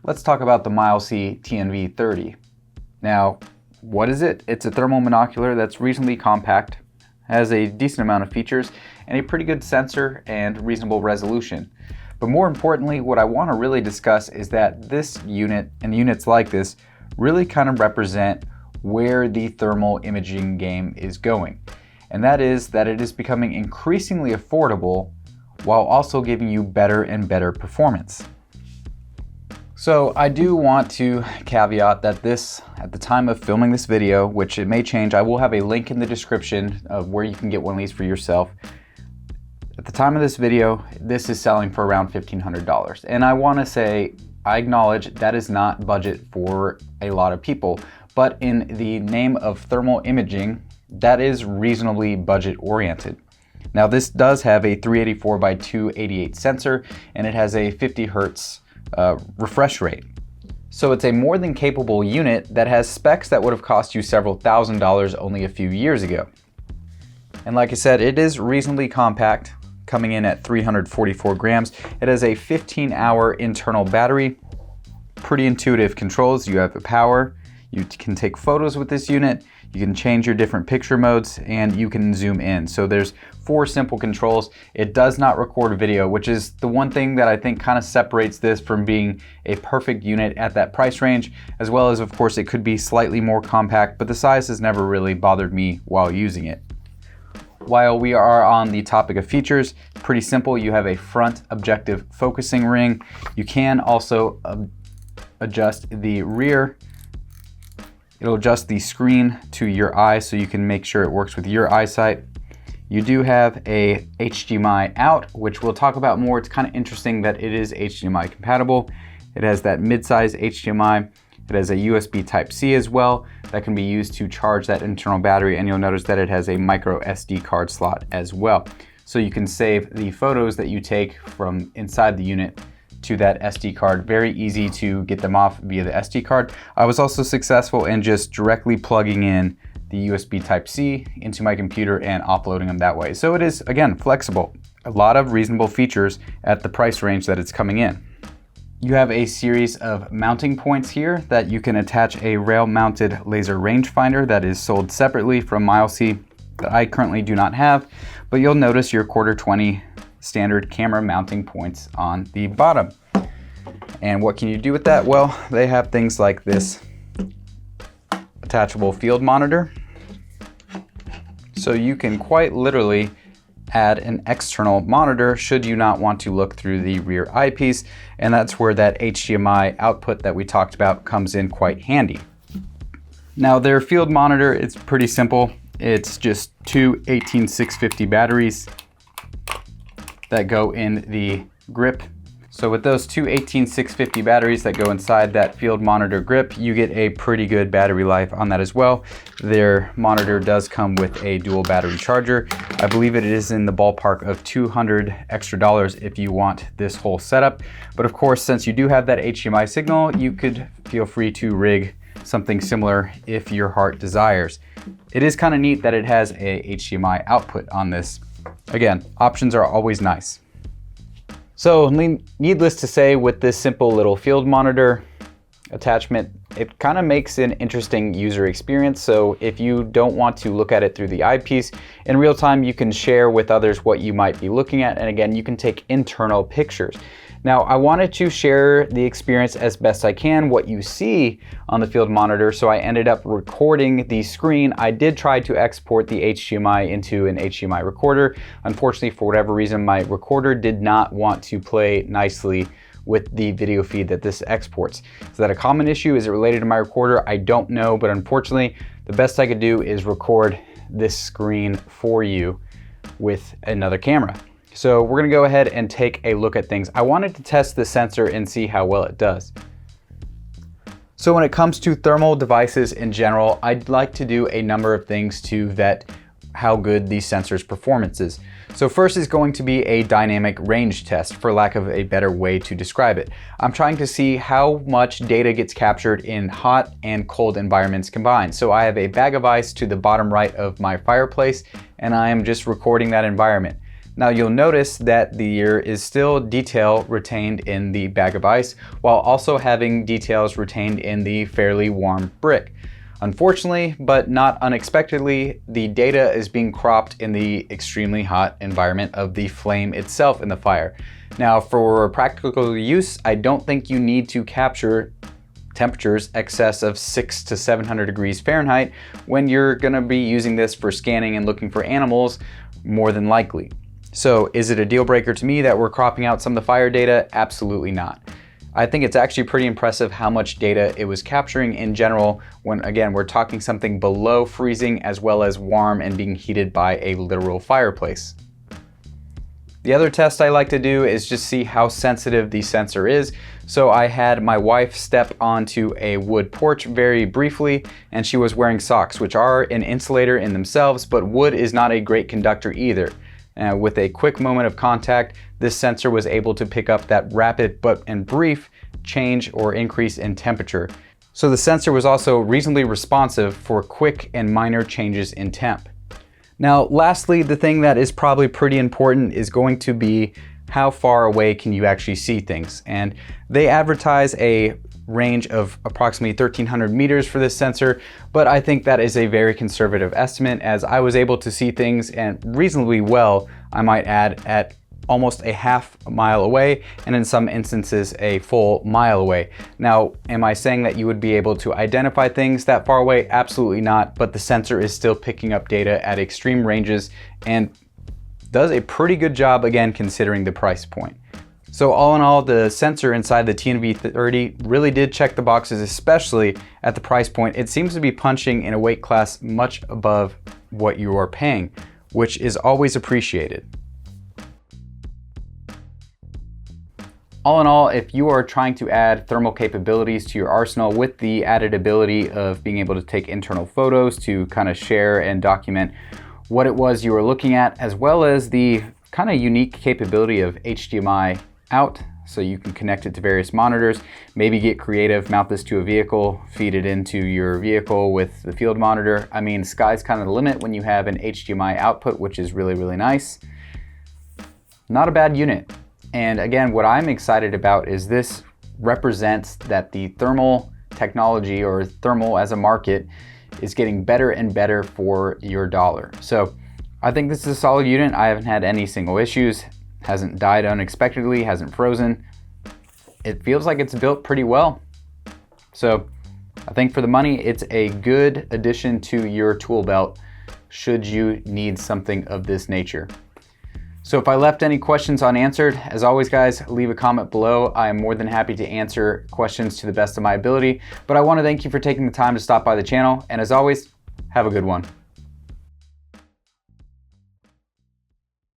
Let's talk about the Mileseey TNV30. Now, what is it? It's a thermal monocular that's reasonably compact, has a decent amount of features, and a pretty good sensor and reasonable resolution. But more importantly, what I want to really discuss is that this unit and units like this really kind of represent where the thermal imaging game is going. And that is that it is becoming increasingly affordable while also giving you better and better performance. So I do want to caveat that this, at the time of filming this video, which it may change, I will have a link in the description of where you can get one of these for yourself. At the time of this video, this is selling for around $1,500. And I want to say, I acknowledge that is not budget for a lot of people, but in the name of thermal imaging, that is reasonably budget oriented. Now this does have a 384 by 288 sensor, and it has a 50 Hertz refresh rate. So it's a more than capable unit that has specs that would have cost you several $1,000s only a few years ago. And like I said, it is reasonably compact, coming in at 344 grams. It has a 15-hour internal battery, pretty intuitive controls. You have the power, you can take photos with this unit, you can change your different picture modes, and you can zoom in. So there's 4 simple controls. It does not record video, which is the one thing that I think kind of separates this from being a perfect unit at that price range, as well as, of course, it could be slightly more compact, but the size has never really bothered me while using it. While we are on the topic of features, pretty simple. You have a front objective focusing ring. You can also adjust the rear. It'll adjust the screen to your eye so you can make sure it works with your eyesight. You do have a HDMI out, which we'll talk about more. It's kind of interesting that it is HDMI compatible. It has that mid-size HDMI. It has a USB Type-C as well that can be used to charge that internal battery, and you'll notice that it has a micro SD card slot as well. So you can save the photos that you take from inside the unit to that SD card. Very easy to get them off via the SD card. I was also successful in just directly plugging in the USB Type-C into my computer and offloading them that way. So it is, again, flexible. A lot of reasonable features at the price range that it's coming in. You have a series of mounting points here that you can attach a rail-mounted laser rangefinder that is sold separately from Mileseey that I currently do not have, but you'll notice your 1/4-20 standard camera mounting points on the bottom. And what can you do with that? Well, they have things like this attachable field monitor. So you can quite literally add an external monitor should you not want to look through the rear eyepiece, and that's where that HDMI output that we talked about comes in quite handy. Now their field monitor, it's pretty simple. It's just 2 18650 batteries that go in the grip. So with those 2 18650 batteries that go inside that field monitor grip, you get a pretty good battery life on that as well. Their monitor does come with a dual battery charger. I believe it is in the ballpark of $200 extra if you want this whole setup. But of course, since you do have that HDMI signal, you could feel free to rig something similar if your heart desires. It is kind of neat that it has a HDMI output on this. Again, options are always nice. So needless to say, with this simple little field monitor attachment, it kind of makes an interesting user experience. So if you don't want to look at it through the eyepiece, in real time you can share with others what you might be looking at, and again, you can take internal pictures. Now, I wanted to share the experience as best I can, what you see on the field monitor, so I ended up recording the screen. I did try to export the HDMI into an HDMI recorder. Unfortunately, for whatever reason, my recorder did not want to play nicely with the video feed that this exports. Is that a common issue? Is it related to my recorder? I don't know, but unfortunately, the best I could do is record this screen for you with another camera. So we're gonna go ahead and take a look at things. I wanted to test the sensor and see how well it does. So when it comes to thermal devices in general, I'd like to do a number of things to vet how good the sensor's performance is. So first is going to be a dynamic range test, for lack of a better way to describe it. I'm trying to see how much data gets captured in hot and cold environments combined. So I have a bag of ice to the bottom right of my fireplace, and I am just recording that environment. Now you'll notice that there is still detail retained in the bag of ice, while also having details retained in the fairly warm brick. Unfortunately, but not unexpectedly, the data is being cropped in the extremely hot environment of the flame itself in the fire. Now, for practical use, I don't think you need to capture temperatures excess of 600 to 700 degrees Fahrenheit when you're gonna be using this for scanning and looking for animals, more than likely. So is it a deal breaker to me that we're cropping out some of the fire data? Absolutely not. I think it's actually pretty impressive how much data it was capturing in general when, again, we're talking something below freezing as well as warm and being heated by a literal fireplace. The other test I like to do is just see how sensitive the sensor is. So I had my wife step onto a wood porch very briefly, and she was wearing socks, which are an insulator in themselves, but wood is not a great conductor either. With a quick moment of contact, this sensor was able to pick up that rapid and brief change or increase in temperature. So the sensor was also reasonably responsive for quick and minor changes in temp. Now, lastly, the thing that is probably pretty important is going to be how far away can you actually see things. And they advertise a range of approximately 1,300 meters for this sensor, but I think that is a very conservative estimate, as I was able to see things and reasonably well, I might add, at almost a half mile away, and in some instances a full mile away. Now, am I saying that you would be able to identify things that far away? Absolutely not, but the sensor is still picking up data at extreme ranges and does a pretty good job, again, considering the price point. So all in all, the sensor inside the TNV30 really did check the boxes, especially at the price point. It seems to be punching in a weight class much above what you are paying, which is always appreciated. All in all, if you are trying to add thermal capabilities to your arsenal with the added ability of being able to take internal photos to kind of share and document what it was you were looking at, as well as the kind of unique capability of HDMI out, so you can connect it to various monitors, maybe get creative, mount this to a vehicle, feed it into your vehicle with the field monitor. I mean, sky's kind of the limit when you have an HDMI output, which is really, really nice. Not a bad unit. And again, what I'm excited about is this represents that the thermal technology, or thermal as a market, is getting better and better for your dollar. So I think this is a solid unit. I haven't had any single issues, hasn't died unexpectedly, hasn't frozen. It feels like it's built pretty well. So I think for the money, it's a good addition to your tool belt should you need something of this nature. So if I left any questions unanswered, as always guys, leave a comment below. I am more than happy to answer questions to the best of my ability, but I want to thank you for taking the time to stop by the channel, and as always, have a good one.